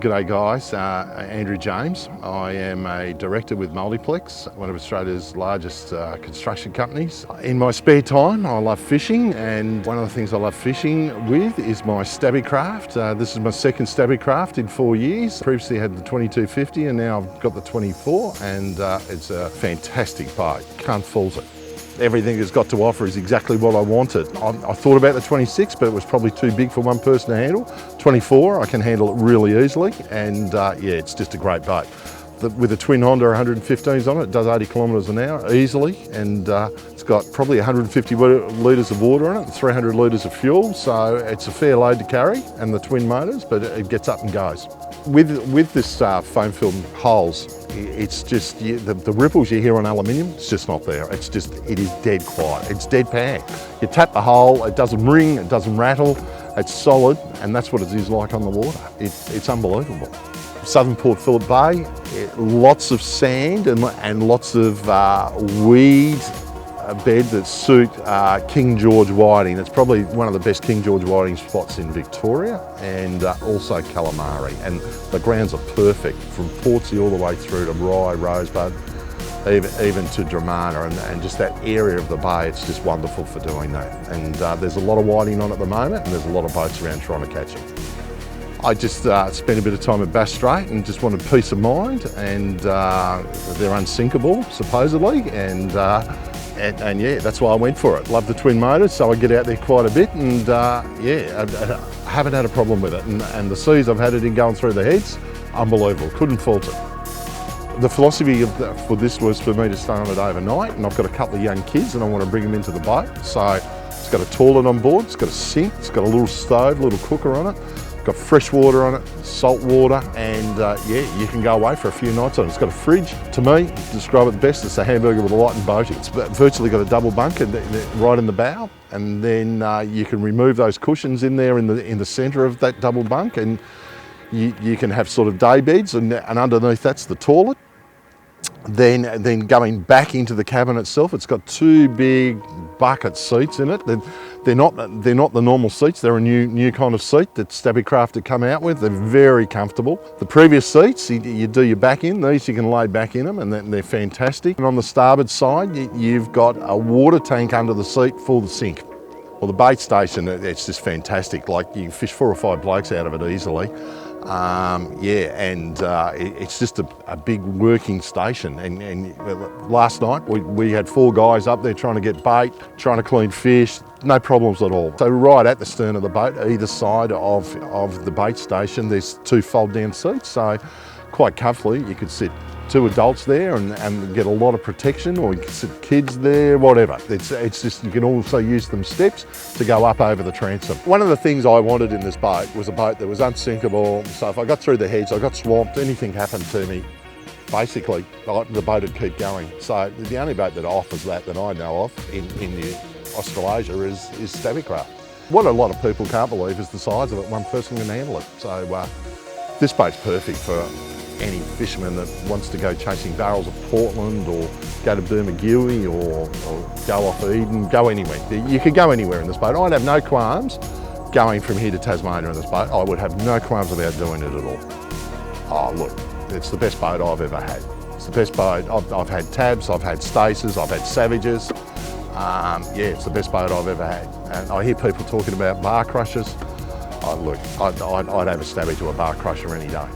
G'day guys, Andrew James. I am a director with Multiplex, one of Australia's largest construction companies. In my spare time I love fishing, and one of the things I love fishing with is my Stabicraft. This is my second Stabicraft in 4 years. Previously I had the 2250 and now I've got the 24, and it's a fantastic boat, can't fault it. Everything it's got to offer is exactly what I wanted. I thought about the 26, but it was probably too big for one person to handle. 24, I can handle it really easily, and yeah, it's just a great boat. With a twin Honda 115s on it, it does 80 kilometres an hour easily, and it's got probably 150 litres of water in it and 300 litres of fuel, so it's a fair load to carry, and the twin motors, but it gets up and goes. With this foam filled hulls, it's just, the ripples you hear on aluminium, it's just not there. It is dead quiet, it's dead pan. You tap the hull, it doesn't ring, it doesn't rattle, it's solid, and that's what it is like on the water. It's unbelievable. Southern Port Phillip Bay, lots of sand and lots of weed bed that suit King George whiting. It's probably one of the best King George whiting spots in Victoria, and also calamari. And the grounds are perfect from Portsea all the way through to Rye, Rosebud, even to Dramana, and just that area of the bay, it's just wonderful for doing that. And there's a lot of whiting on at the moment, and there's a lot of boats around trying to catch them. I just spent a bit of time at Bass Strait and just wanted peace of mind, and they're unsinkable supposedly, and yeah, that's why I went for it. Love the twin motors, so I get out there quite a bit, and yeah, I haven't had a problem with it. And the seas I've had it in going through the heads, unbelievable, couldn't fault it. The philosophy for this was for me to stay on it overnight, and I've got a couple of young kids and I want to bring them into the boat. So it's got a toilet on board, it's got a sink, it's got a little stove, a little cooker on it. Got fresh water on it, salt water, and yeah, you can go away for a few nights on it. It's got a fridge. To me, describe it best, it's a hamburger with a light and boating. It's virtually got a double bunk right in the bow, and then you can remove those cushions in there in the centre of that double bunk, and you can have sort of day beds, and underneath that's the toilet. Then going back into the cabin itself, it's got two big bucket seats in it. They're not the normal seats. They're a new kind of seat that Stabicraft had come out with. They're very comfortable. The previous seats, you do your back in. These you can lay back in them, and they're fantastic. And on the starboard side, you've got a water tank under the seat for the sink. Well, the bait station, it's just fantastic. Like, you can fish 4 or 5 blokes out of it easily. Yeah, and it's just a big working station. And last night we had 4 guys up there trying to get bait, trying to clean fish, no problems at all. So right at the stern of the boat, either side of the bait station, there's 2 fold-down seats, so quite comfortably you could sit 2 adults there and get a lot of protection, or you can sit kids there, whatever. It's just, you can also use them steps to go up over the transom. One of the things I wanted in this boat was a boat that was unsinkable, so if I got through the heads, I got swamped, anything happened to me, basically the boat would keep going. So the only boat that offers that I know of in Australasia is Stabicraft. What a lot of people can't believe is the size of it. One person can handle it. So this boat's perfect for any fisherman that wants to go chasing barrels of Portland, or go to Bermagui, or go off Eden, go anywhere. You could go anywhere in this boat. I'd have no qualms going from here to Tasmania in this boat. I would have no qualms about doing it at all. Oh look, it's the best boat I've ever had. It's the best boat. I've had Tabs, I've had Staces, I've had Savages. Yeah, it's the best boat I've ever had. And I hear people talking about bar crushers. Oh look, I'd have a Stabi to a bar crusher any day.